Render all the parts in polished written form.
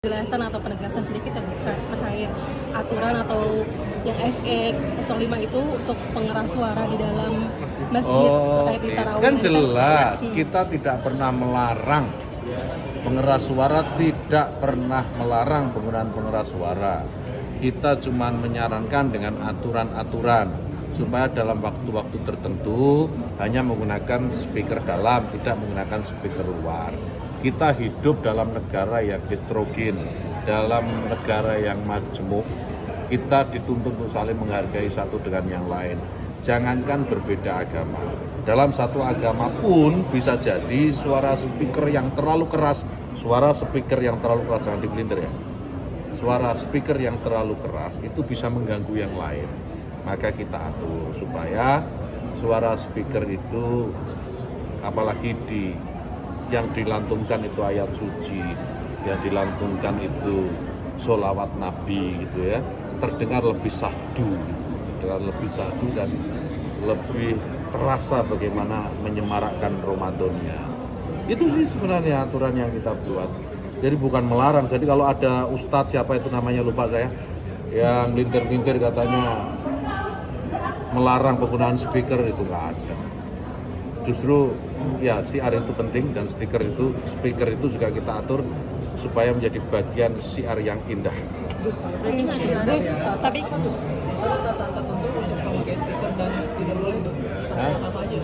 Penjelasan atau penegasan sedikit ya Gus terkait aturan atau yang SE 05 itu untuk pengeras suara di dalam masjid terkait di tarawih. Kan jelas kita tidak pernah melarang pengeras suara, tidak pernah melarang penggunaan pengeras suara. Kita cuma menyarankan dengan aturan-aturan supaya dalam waktu-waktu tertentu hanya menggunakan speaker dalam, tidak menggunakan speaker luar. Kita hidup dalam negara yang heterogen, dalam negara yang majemuk. Kita dituntut untuk saling menghargai satu dengan yang lain. Jangankan berbeda agama. Dalam satu agama pun bisa jadi suara speaker yang terlalu keras, jangan dipelintir ya. Suara speaker yang terlalu keras itu bisa mengganggu yang lain. Maka kita atur supaya suara speaker itu, apalagi yang dilantunkan itu ayat suci, yang dilantunkan itu sholawat Nabi gitu ya, terdengar lebih syahdu dan lebih terasa bagaimana menyemarakkan Ramadannya. Itu sih sebenarnya aturan yang kita buat. Jadi bukan melarang. Jadi kalau ada ustadz siapa itu namanya lupa saya, yang lintir-lintir katanya melarang penggunaan speaker, itu nggak ada. Justru ya syiar itu penting dan speaker itu juga kita atur supaya menjadi bagian syiar yang indah. Tapi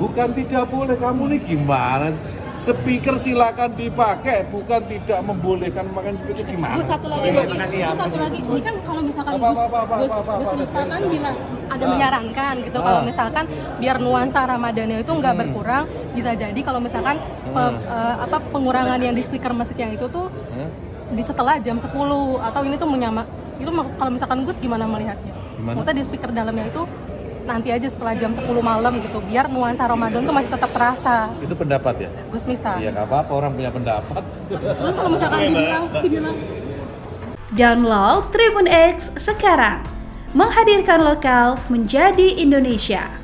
bukan tidak boleh, kamu nih gimana? Speaker silakan dipakai, bukan tidak membolehkan memakai speaker, gimana? Gus, satu lagi. Ini kan kalau misalkan Gus Miftah kan bilang ada menyarankan gitu, kalau misalkan biar nuansa Ramadannya itu nggak berkurang, bisa jadi kalau misalkan pengurangan yang di speaker masjid yang itu tuh di setelah jam 10 atau ini tuh itu kalau misalkan Gus gimana melihatnya? Maksudnya di speaker dalamnya itu nanti aja setelah jam 10 malam gitu, biar nuansa Ramadan tuh masih tetap terasa. Itu pendapat ya? Gus Miftah. Iya, nggak apa-apa, orang punya pendapat. Terus kalau misalkan dibilang Download Tribun X sekarang, menghadirkan lokal menjadi Indonesia.